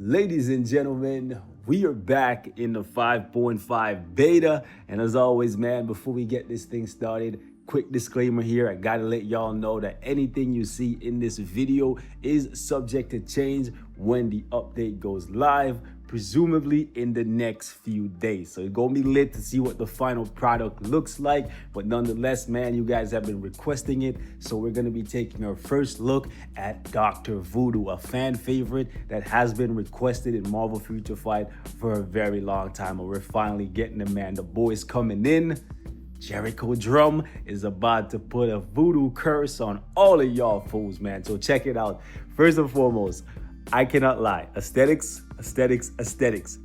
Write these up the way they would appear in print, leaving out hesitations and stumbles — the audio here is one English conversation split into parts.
Ladies and gentlemen, we are back in the 5.5 beta. And as always, man, before we get this thing started, quick disclaimer here. I gotta let y'all know that anything you see in this video is subject to change when the update goes live, presumably in the next few days. So it's gonna be lit to see what the final product looks like. But nonetheless, man, you guys have been requesting it. So we're gonna be taking our first look at Dr. Voodoo, a fan favorite that has been requested in Marvel Future Fight for a very long time. And we're finally getting it, man. The boy's coming in. Jericho Drum is about to put a voodoo curse on all of y'all fools, man. So check it out. First and foremost, I cannot lie. Aesthetics.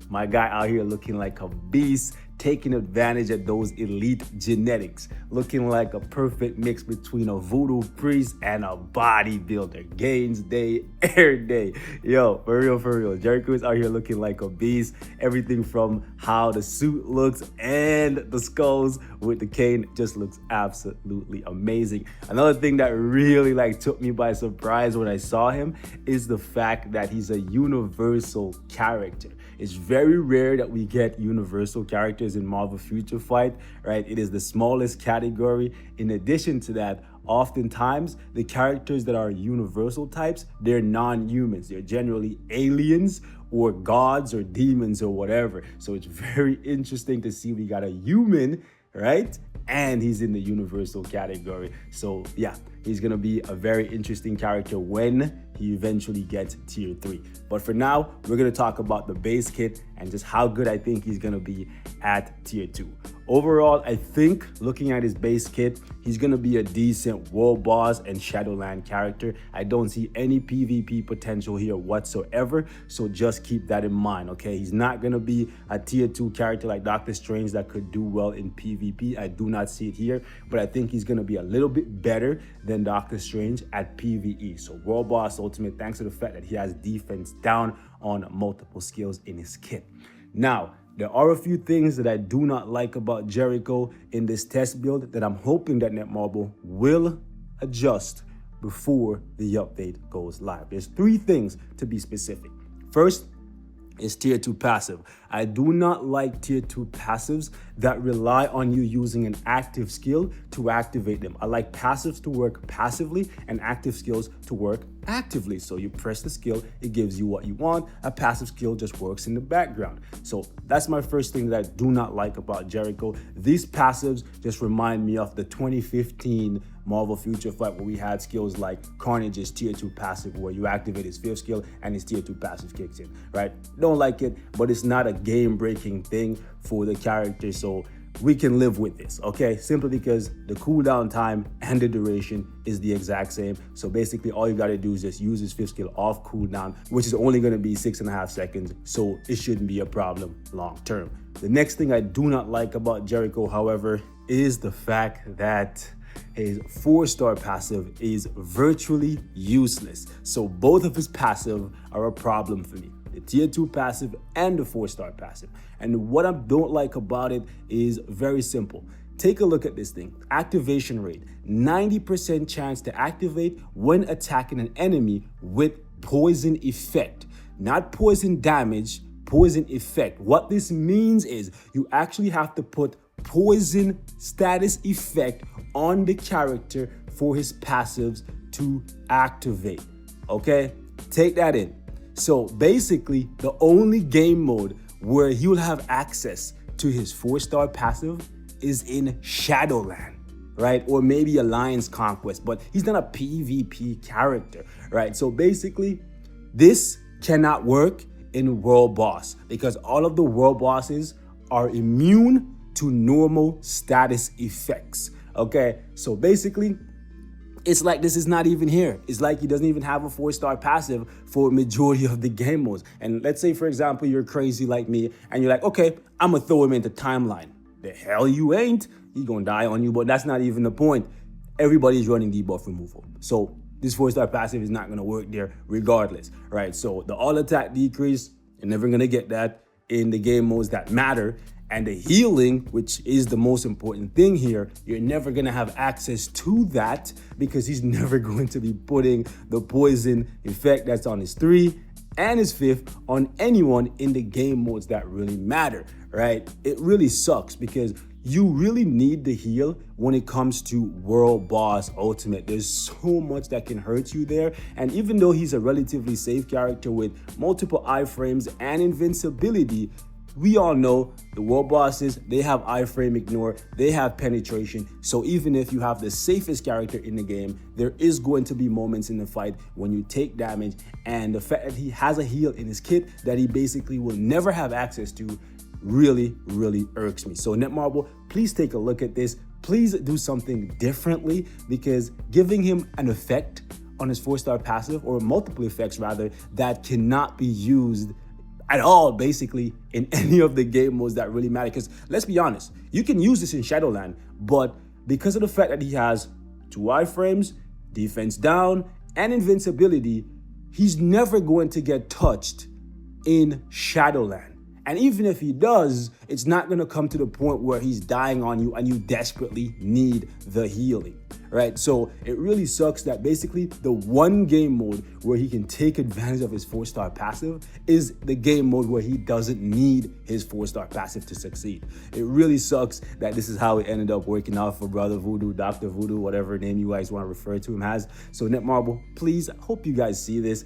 My guy out here looking like a beast, taking advantage of those elite genetics, looking like a perfect mix between a voodoo priest and a bodybuilder. Gains day, air day. Yo, for real. Jericho is out here looking like a beast. Everything from how the suit looks and the skulls with the cane just looks absolutely amazing. Another thing that really took me by surprise when I saw him is the fact that he's a universal character. It's very rare that we get universal characters in Marvel Future Fight, right? It is the smallest category. In addition to that, oftentimes the characters that are universal types, they're non-humans. They're generally aliens or gods or demons or whatever. So it's very interesting to see we got a human, right? And he's in the universal category. So yeah, he's gonna be a very interesting character when he eventually gets tier 3. But for now, we're gonna talk about the base kit and just how good I think he's gonna be at tier 2. Overall, I think looking at his base kit, he's gonna be a decent world boss and Shadowland character. I don't see any PvP potential here whatsoever, so just keep that in mind, okay? He's not gonna be a tier 2 character like Doctor Strange that could do well in PvP. I do not see it here, but I think he's gonna be a little bit better than Doctor Strange at PvE. So world boss ultimate, thanks to the fact that he has defense down on multiple skills in his kit. Now, there are a few things that I do not like about Jericho in this test build that I'm hoping that Netmarble will adjust before the update goes live. There's 3 things to be specific. First is tier 2 passive. I do not like tier 2 passives that rely on you using an active skill to activate them. I like passives to work passively and active skills to work actively. So you press the skill, it gives you what you want. A passive skill just works in the background. So that's my first thing that I do not like about Jericho. These passives just remind me of the 2015 Marvel Future Fight where we had skills like Carnage's tier 2 passive where you activate his 5th skill and his tier 2 passive kicks in, right? Don't like it, but it's not a game-breaking thing for the character, so we can live with this, okay? Simply because the cooldown time and the duration is the exact same. So basically all you gotta do is just use his 5th skill off cooldown, which is only gonna be 6.5 seconds. So it shouldn't be a problem long term. The next thing I do not like about Jericho, however, is the fact that his 4-star passive is virtually useless. So both of his passive are a problem for me. The tier 2 passive and the 4-star passive. And what I don't like about it is very simple. Take a look at this thing. Activation rate, 90% chance to activate when attacking an enemy with poison effect. Not poison damage, poison effect. What this means is you actually have to put poison status effect on the character for his passives to activate, okay? Take that in. So basically, the only game mode where he will have access to his 4-star passive is in Shadowland, right? Or maybe Alliance Conquest, but he's not a PvP character, right? So basically, this cannot work in World Boss because all of the World Bosses are immune to normal status effects, okay? So basically, it's like this is not even here. It's like he doesn't even have a 4-star passive for a majority of the game modes. And let's say, for example, you're crazy like me and you're like, okay, I'm gonna throw him into timeline. The hell you ain't. He gonna die on you, but that's not even the point. Everybody's running debuff removal. So this 4-star passive is not gonna work there regardless, right? So the all attack decrease, you're never gonna get that in the game modes that matter. And the healing, which is the most important thing here, you're never gonna have access to that because he's never going to be putting the poison effect that's on his 3 and is 5th on anyone in the game modes that really matter, right? It really sucks because you really need the heal when it comes to World Boss Ultimate. There's so much that can hurt you there. And even though he's a relatively safe character with multiple iframes and invincibility, we all know the world bosses, they have iframe ignore, they have penetration. So even if you have the safest character in the game, there is going to be moments in the fight when you take damage, and the fact that he has a heal in his kit that he basically will never have access to really irks me. So Netmarble, please take a look at this. Please do something differently, because giving him an effect on his 4-star passive, or multiple effects rather, that cannot be used at all basically in any of the game modes that really matter. Because let's be honest, you can use this in Shadowland, but because of the fact that he has 2 iframes, defense down, and invincibility, he's never going to get touched in Shadowland. And even if he does, it's not going to come to the point where he's dying on you and you desperately need the healing, right? So it really sucks that basically the one game mode where he can take advantage of his 4-star passive is the game mode where he doesn't need his 4-star passive to succeed. It really sucks that this is how it ended up working out for Brother Voodoo, Dr. Voodoo, whatever name you guys want to refer to him as. So Netmarble, please, I hope you guys see this.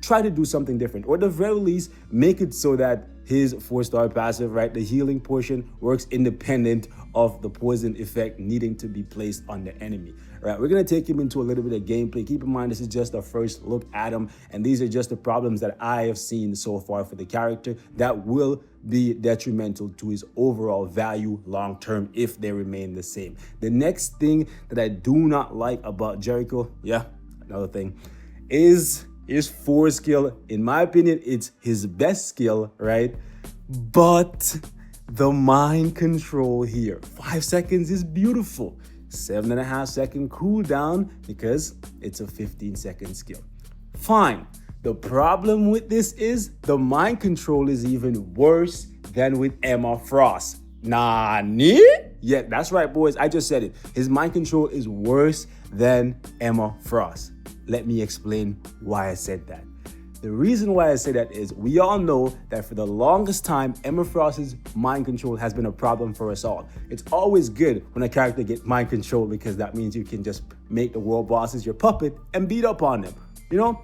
Try to do something different, or at the very least, make it so that his 4-star passive, right, the healing portion, works independent of the poison effect needing to be placed on the enemy. Right, we're gonna take him into a little bit of gameplay. Keep in mind, this is just a first look at him, and these are just the problems that I have seen so far for the character that will be detrimental to his overall value long term if they remain the same. The next thing that I do not like about Jericho, another thing, is his 4 skill. In my opinion, it's his best skill, right? But the mind control here, 5 seconds is beautiful. 7.5 second cooldown because it's a 15-second skill. Fine. The problem with this is the mind control is even worse than with Emma Frost. Nani? Yeah, that's right, boys. I just said it. His mind control is worse than Emma Frost. Let me explain why I said that. The reason why I say that is we all know that for the longest time, Emma Frost's mind control has been a problem for us all. It's always good when a character gets mind control because that means you can just make the world bosses your puppet and beat up on them, you know?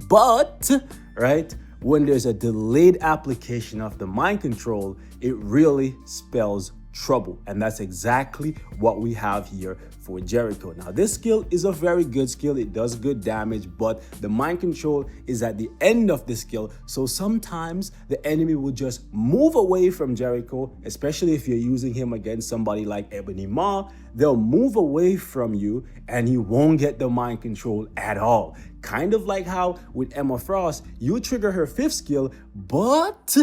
But, right, when there's a delayed application of the mind control, it really spells trouble. And that's exactly what we have here for Jericho. Now, this skill is a very good skill. It does good damage, but the mind control is at the end of the skill. So sometimes the enemy will just move away from Jericho, especially if you're using him against somebody like Ebony Maw. They'll move away from you and you won't get the mind control at all. Kind of like how with Emma Frost, you trigger her 5th skill, but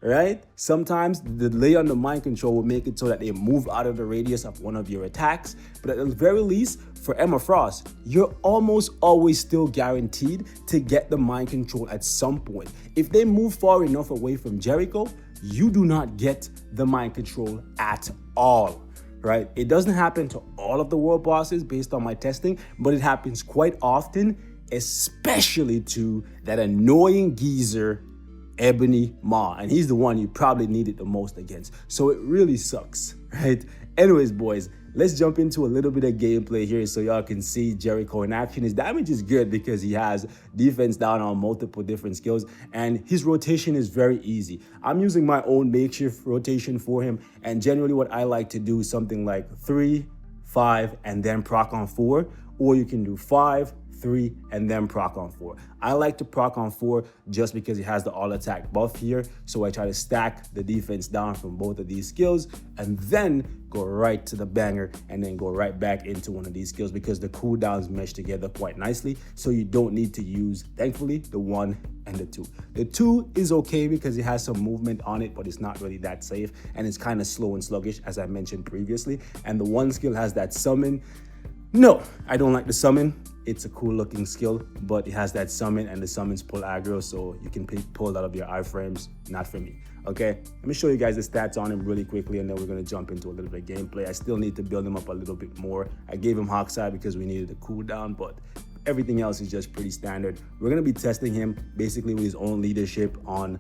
right? Sometimes the delay on the mind control will make it so that they move out of the radius of one of your attacks. But at the very least, for Emma Frost, you're almost always still guaranteed to get the mind control at some point. If they move far enough away from Jericho, you do not get the mind control at all. Right? It doesn't happen to all of the world bosses based on my testing, but it happens quite often, especially to that annoying geezer Ebony Maw, and he's the one you probably need it the most against. So it really sucks, right? Anyways, boys, let's jump into a little bit of gameplay here so y'all can see Jericho in action. His damage is good because he has defense down on multiple different skills, and his rotation is very easy. I'm using my own makeshift rotation for him, and generally what I like to do is something like 3, 5, and then proc on 4, or you can do 5, 3, and then proc on 4. I like to proc on 4 just because he has the all attack buff here. So I try to stack the defense down from both of these skills and then go right to the banger and then go right back into one of these skills because the cooldowns mesh together quite nicely. So you don't need to use, thankfully, the 1 and the 2. The 2 is okay because it has some movement on it, but it's not really that safe and it's kind of slow and sluggish as I mentioned previously. And the 1 skill has that summon. No, I don't like the summon. It's a cool looking skill, but it has that summon and the summons pull aggro, so you can pull it out of your iframes. Not for me, okay? Let me show you guys the stats on him really quickly and then we're gonna jump into a little bit of gameplay. I still need to build him up a little bit more. I gave him Hawkseye because we needed a cooldown, but Everything else is just pretty standard. We're gonna be testing him basically with his own leadership on,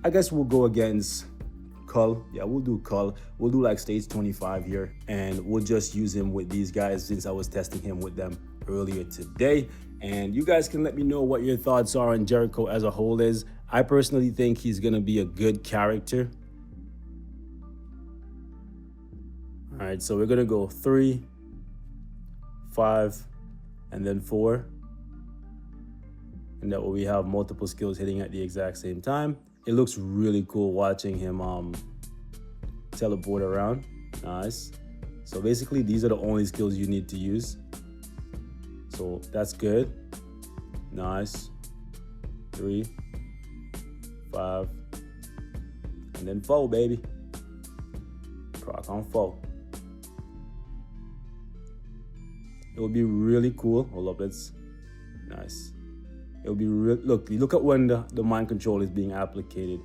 I guess we'll go against Cull. Yeah, we'll do Cull. We'll do like stage 25 here, and we'll just use him with these guys since I was testing him with them earlier today. And you guys can let me know what your thoughts are on Jericho as a whole is. I personally think he's gonna be a good character. All right, so we're gonna go 3, 5, and then 4. And that way we have multiple skills hitting at the exact same time. It looks really cool watching him teleport around. Nice. So basically these are the only skills you need to use. So that's good. Nice. 3, 5, and then 4, baby. Proc on 4. It would be really cool. Hold up, it's nice. It'll be real. Look at when the mind control is being applied.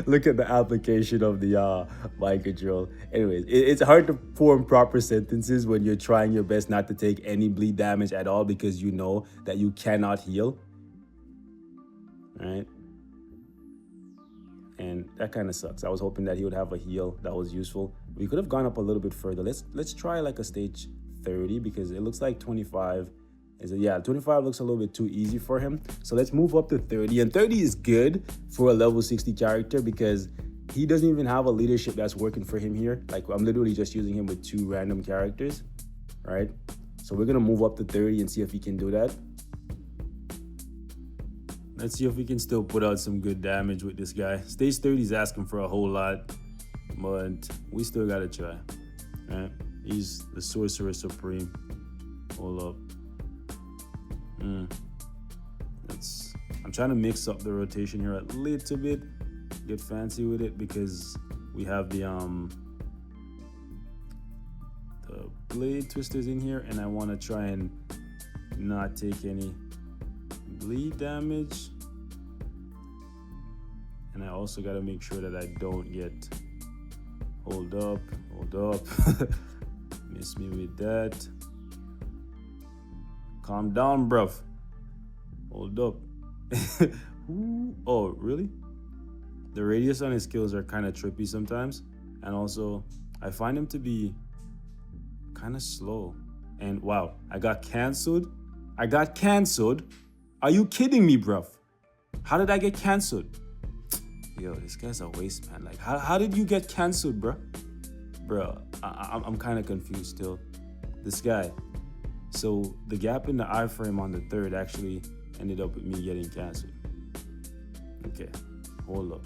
Look at the application of the mind control. Anyways, it's hard to form proper sentences when you're trying your best not to take any bleed damage at all because you know that you cannot heal. All right. And that kind of sucks. I was hoping that he would have a heal that was useful. We could have gone up a little bit further. Let's try like a stage 30 because it looks like 25 is a, yeah, 25 looks a little bit too easy for him. So let's move up to 30. And 30 is good for a level 60 character because he doesn't even have a leadership that's working for him here. Like I'm literally just using him with 2 random characters, right? So we're gonna move up to 30 and see if he can do that. Let's see if we can still put out some good damage with this guy. Stage 30 is asking for a whole lot, but we still gotta try, right? He's the Sorcerer Supreme. Hold up. I'm trying to mix up the rotation here a little bit, get fancy with it because we have the blade twisters in here, and I want to try and not take any bleed damage. And I also got to make sure that I don't get hold up. Miss me with that. Calm down, bruv. Hold up. Oh, really? The radius on his skills are kind of trippy sometimes. And also, I find him to be kind of slow. And wow, I got canceled. Are you kidding me, bruv? How did I get canceled? Yo, this guy's a waste, man. Like, how did you get canceled, bruh? Bro, I'm kind of confused still. This guy. So the gap in the iframe on the 3rd actually ended up with me getting canceled. Okay, hold up.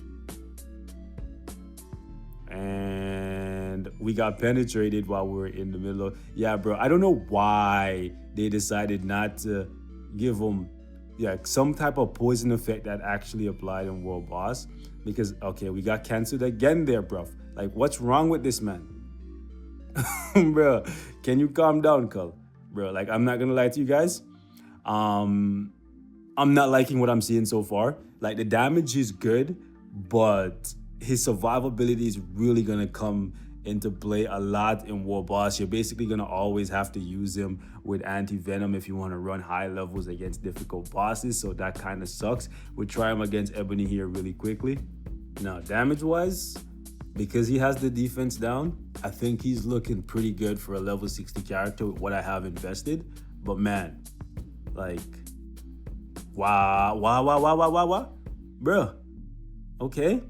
And we got penetrated while we were in the middle of, yeah, bro. I don't know why they decided not to give him, yeah, some type of poison effect that actually applied in World Boss. Because, okay, we got canceled again there, bro. Like, what's wrong with this man? Bro, can you calm down, Cull? Bro, like, I'm not gonna lie to you guys. I'm not liking what I'm seeing so far. Like, the damage is good, but his survivability is really gonna come into play a lot in War Boss. You're basically gonna always have to use him with anti-venom if you want to run high levels against difficult bosses, so that kind of sucks. We'll try him against Ebony here really quickly. Now, damage-wise, because he has the defense down, I think he's looking pretty good for a level 60 character with what I have invested. But man, like, wow. Bro, okay.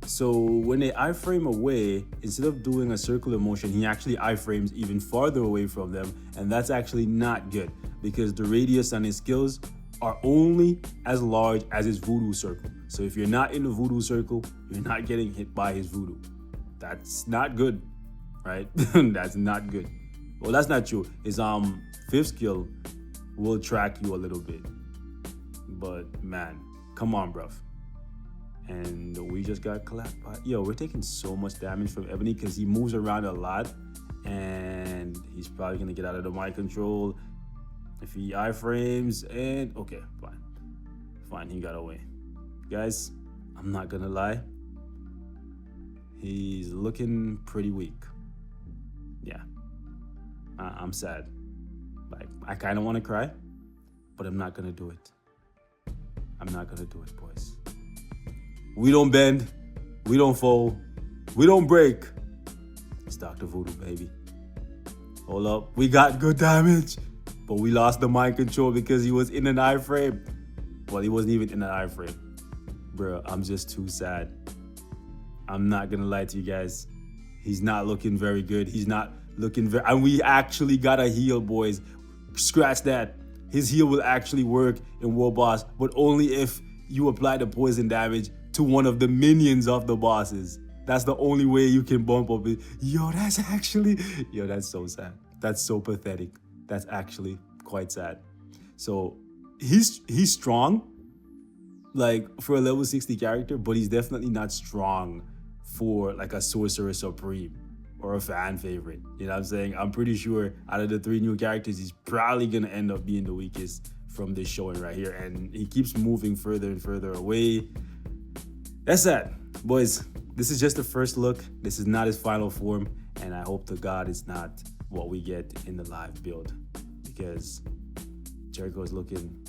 So when they iframe away, instead of doing a circular motion, he actually iframes even farther away from them. And that's actually not good because the radius on his skills are only as large as his voodoo circle. So if you're not in the voodoo circle, you're not getting hit by his voodoo. That's not good, right? That's not good. Well, that's not true. His 5th skill will track you a little bit. But man, come on, bruv. And we just got clapped by, yo, we're taking so much damage from Ebony because he moves around a lot and he's probably gonna get out of the mind control if he iframes. And okay, fine, he got away. Guys, I'm not gonna lie, he's looking pretty weak. Yeah, I'm sad. Like, I kind of want to cry, but I'm not going to do it. I'm not going to do it, boys. We don't bend. We don't fold. We don't break. It's Dr. Voodoo, baby. Hold up. We got good damage, but we lost the mind control because he was in an iframe. Well, he wasn't even in an iframe. Bro, I'm just too sad. I'm not going to lie to you guys. He's not looking very good. He's not looking very... And we actually got a heal, boys. Scratch that. His heal will actually work in World Boss, but only if you apply the poison damage to one of the minions of the bosses. That's the only way you can bump up it. Yo, that's actually... Yo, that's so sad. That's so pathetic. That's actually quite sad. So, he's strong, like, for a level 60 character, but he's definitely not strong for, like, a Sorcerer Supreme or a fan favorite. You know what I'm saying? I'm pretty sure out of the 3 new characters, he's probably going to end up being the weakest from this showing right here. And he keeps moving further and further away. That's sad. Boys, this is just the first look. This is not his final form. And I hope to God it's not what we get in the live build. Because Jericho is looking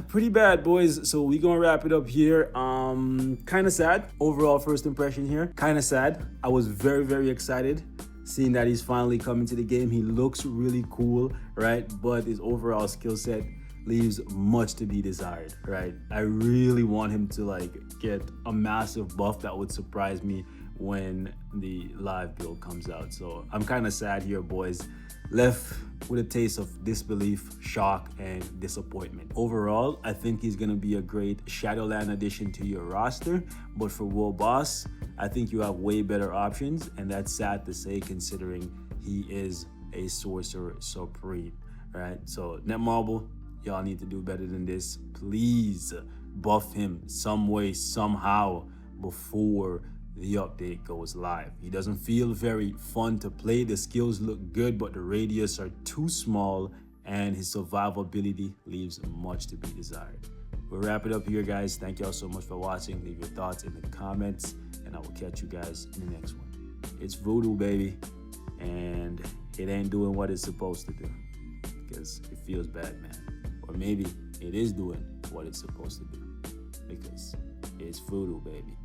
pretty bad, boys. So we gonna wrap it up here. Kind of sad. Overall first impression here. Kind of sad. I was very, very excited seeing that he's finally coming to the game. He looks really cool, right? But his overall skill set leaves much to be desired, right? I really want him to like get a massive buff that would surprise me when the live build comes out. So I'm kind of sad here, boys. Left with a taste of disbelief, shock, and disappointment. Overall, I think he's gonna be a great Shadowland addition to your roster, but for World Boss, I think you have way better options, and that's sad to say considering he is a Sorcerer Supreme, right? So Netmarble, y'all need to do better than this. Please buff him some way, somehow before the update goes live. He doesn't feel very fun to play. The skills look good, but the radius are too small, and his survivability leaves much to be desired. We'll wrap it up here, guys. Thank y'all so much for watching. Leave your thoughts in the comments, and I will catch you guys in the next one. It's Voodoo, baby, and it ain't doing what it's supposed to do because it feels bad, man. Or maybe it is doing what it's supposed to do because it's Voodoo, baby.